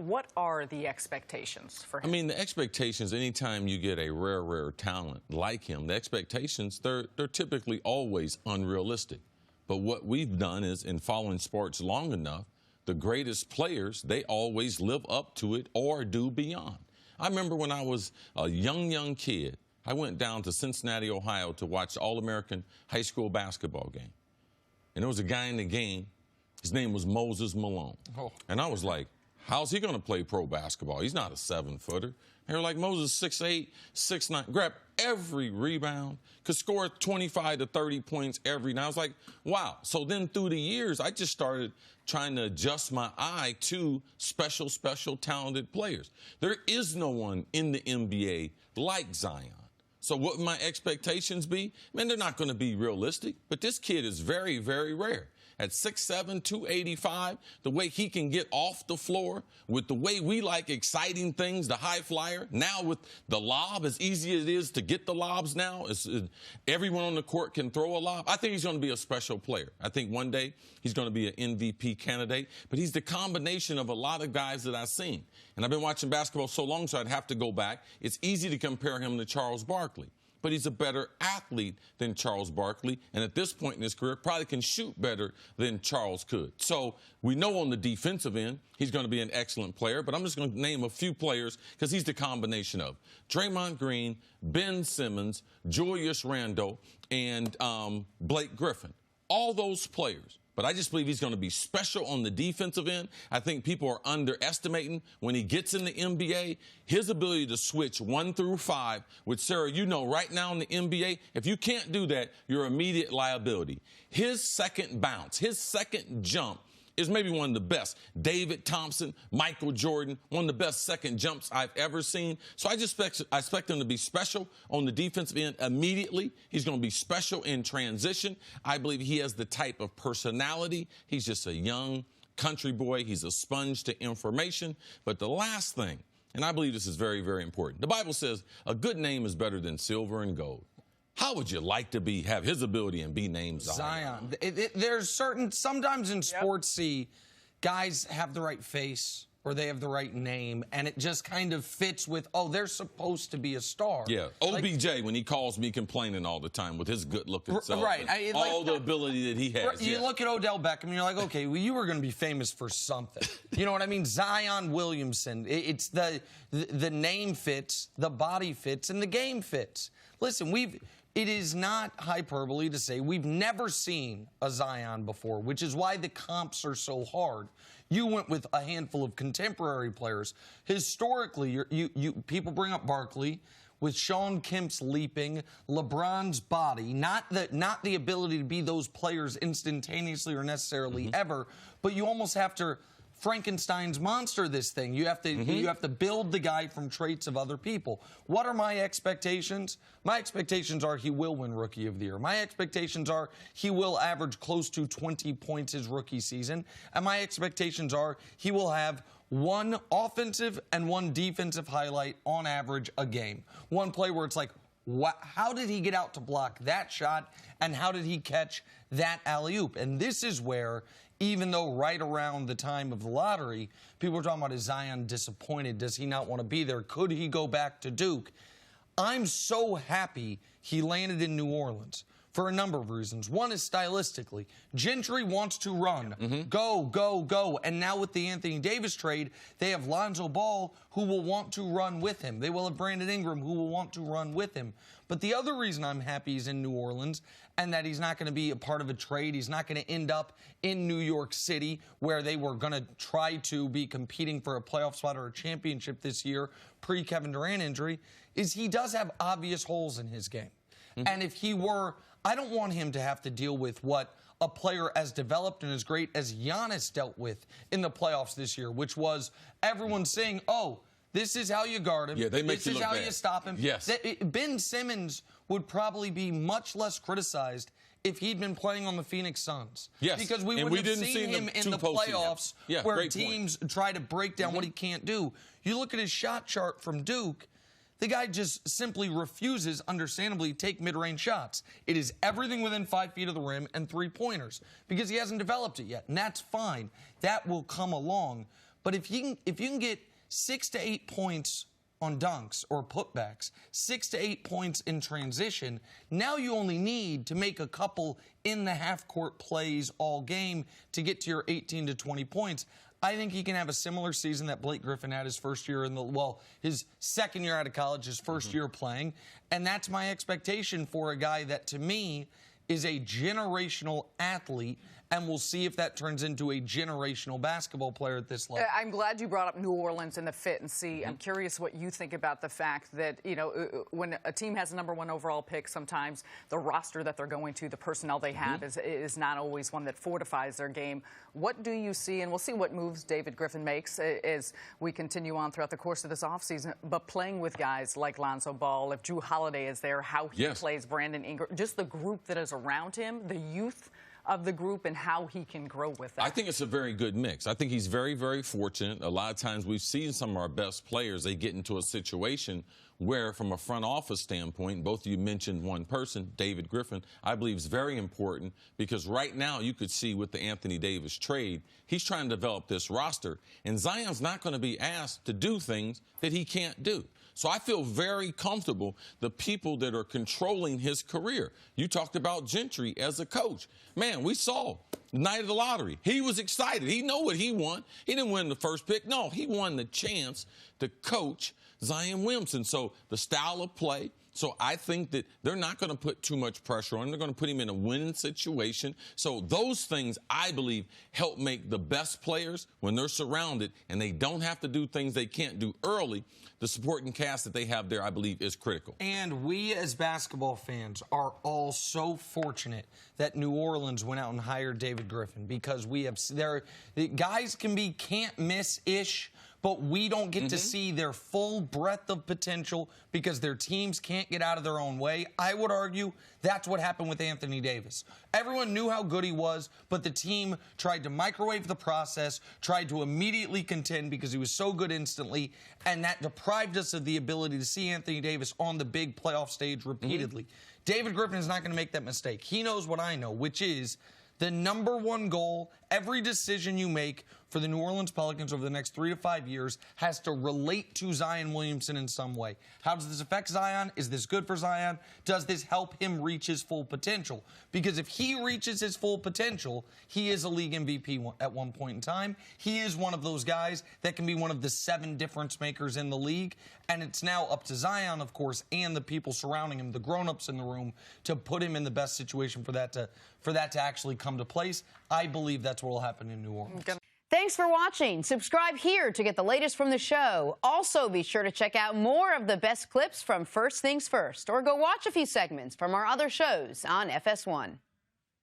what are the expectations for him? I mean, the expectations, anytime you get a rare talent like him, the expectations, they're typically always unrealistic. But what we've done is, in following sports long enough, the greatest players, they always live up to it or do beyond. I remember when I was a young kid, I went down to Cincinnati, Ohio to watch the All-American high school basketball game. And there was a guy in the game, his name was Moses Malone. Oh. And I was like, how's he going to play pro basketball? He's not a 7-footer. They were like, Moses 6'8", 6'9", grab every rebound, could score 25 to 30 points every night. I was like, wow. So then through the years, I just started trying to adjust my eye to special, talented players. There is no one in the NBA like Zion. So what would my expectations be? Man, they're not going to be realistic, but this kid is very rare. At 6'7", 285, the way he can get off the floor, with the way we like exciting things, the high flyer, now with the lob, as easy as it is to get the lobs now, everyone on the court can throw a lob. I think he's going to be a special player. I think one day he's going to be an MVP candidate, but he's the combination of a lot of guys that I've seen. And I've been watching basketball so long, so I'd have to go back. It's easy to compare him to Charles Barkley, but he's a better athlete than Charles Barkley, and at this point in his career, probably can shoot better than Charles could. So we know on the defensive end, he's going to be an excellent player, but I'm just going to name a few players because he's the combination of Draymond Green, Ben Simmons, Julius Randle, and Blake Griffin. All those players. But I just believe he's going to be special on the defensive end. I think people are underestimating when he gets in the NBA, his ability to switch 1 through 5, which, Sarah, you know right now in the NBA, if you can't do that, you're immediate liability. His second bounce, his second jump is maybe one of the best. David Thompson, Michael Jordan, one of the best second jumps I've ever seen. So I expect him to be special on the defensive end immediately. He's going to be special in transition. I believe he has the type of personality. He's just a young country boy. He's a sponge to information. But the last thing, and I believe this is very important, the Bible says a good name is better than silver and gold. How would you like to have his ability and be named Zion? There's sometimes in sports, see, guys have the right face or they have the right name, and it just kind of fits with, oh, they're supposed to be a star. Yeah, OBJ, when he calls me complaining all the time with his good-looking self. Right. All the ability that he has. You look at Odell Beckham, and you're like, okay, well, you were going to be famous for something. You know what I mean? Zion Williamson. It's the name fits, the body fits, and the game fits. Listen, it is not hyperbole to say we've never seen a Zion before, which is why the comps are so hard. You went with a handful of contemporary players. Historically, people bring up Barkley with Sean Kemp's leaping, LeBron's body, not the ability to be those players instantaneously or necessarily ever, but you almost have to Frankenstein's monster this thing. You have to build the guy from traits of other people. What are my expectations? My expectations are he will win Rookie of the Year. My expectations are he will average close to 20 points his rookie season. And my expectations are he will have one offensive and one defensive highlight on average a game. One play where it's like, how did he get out to block that shot, and how did he catch that alley-oop? And this is where, even though right around the time of the lottery, people were talking about, is Zion disappointed? Does he not want to be there? Could he go back to Duke? I'm so happy he landed in New Orleans for a number of reasons. One is stylistically. Gentry wants to run. Go. And now with the Anthony Davis trade, they have Lonzo Ball, who will want to run with him. They will have Brandon Ingram, who will want to run with him. But the other reason I'm happy he's in New Orleans and that he's not going to be a part of a trade, he's not going to end up in New York City where they were going to try to be competing for a playoff spot or a championship this year pre-Kevin Durant injury, is he does have obvious holes in his game. And if he were, I don't want him to have to deal with what a player as developed and as great as Giannis dealt with in the playoffs this year, which was everyone saying, oh, this is how you guard him. Yeah, they make this is how you stop him. Yes. Ben Simmons would probably be much less criticized if he'd been playing on the Phoenix Suns. Yes. Because we wouldn't have seen him in the playoffs where teams try to break down what he can't do. You look at his shot chart from Duke, the guy just simply refuses, understandably, to take mid-range shots. It is everything within 5 feet of the rim and three-pointers because he hasn't developed it yet, and that's fine. That will come along. But if you can get 6 to 8 points on dunks or putbacks, 6 to 8 points in transition, now you only need to make a couple in the half-court plays all game to get to your 18 to 20 points. I think he can have a similar season that Blake Griffin had his first year his second year out of college, his first year playing. And that's my expectation for a guy that, to me, is a generational athlete, and we'll see if that turns into a generational basketball player at this level. I'm glad you brought up New Orleans and the fit and see. I'm curious what you think about the fact that, when a team has a #1 overall pick, sometimes the roster that they're going to, the personnel they have is not always one that fortifies their game. What do you see, and we'll see what moves David Griffin makes as we continue on throughout the course of this offseason, but playing with guys like Lonzo Ball, if Drew Holiday is there, how he plays, Brandon Ingram, just the group that is around him, the youth of the group, and how he can grow with that. I think it's a very good mix. I think he's very, very fortunate. A lot of times we've seen some of our best players, they get into a situation where, from a front office standpoint, both of you mentioned one person, David Griffin, I believe is very important, because right now you could see with the Anthony Davis trade, he's trying to develop this roster, and Zion's not going to be asked to do things that he can't do. So I feel very comfortable the people that are controlling his career. You talked about Gentry as a coach. Man, we saw the night of the lottery. He was excited. He knew what he won. He didn't win the first pick. No, he won the chance to coach Zion Williamson. So the style of play. So I think that they're not going to put too much pressure on him. They're going to put him in a winning situation. So those things, I believe, help make the best players, when they're surrounded and they don't have to do things they can't do early, the supporting cast that they have there, I believe, is critical. And we as basketball fans are all so fortunate that New Orleans went out and hired David Griffin, because guys can be can't-miss-ish, but we don't get to see their full breadth of potential because their teams can't get out of their own way. I would argue that's what happened with Anthony Davis. Everyone knew how good he was, but the team tried to microwave the process, tried to immediately contend because he was so good instantly, and that deprived us of the ability to see Anthony Davis on the big playoff stage repeatedly. David Griffin is not going to make that mistake. He knows what I know, which is the #1 goal, every decision you make for the New Orleans Pelicans over the next 3 to 5 years has to relate to Zion Williamson in some way. How does this affect Zion? Is this good for Zion? Does this help him reach his full potential? Because if he reaches his full potential, he is a league MVP at one point in time. He is one of those guys that can be one of the 7 difference makers in the league. And it's now up to Zion, of course, and the people surrounding him, the grown-ups in the room, to put him in the best situation for that to actually come to place. I believe that's what will happen in New Orleans. Thanks for watching. Subscribe here to get the latest from the show. Also, be sure to check out more of the best clips from First Things First, or go watch a few segments from our other shows on FS1.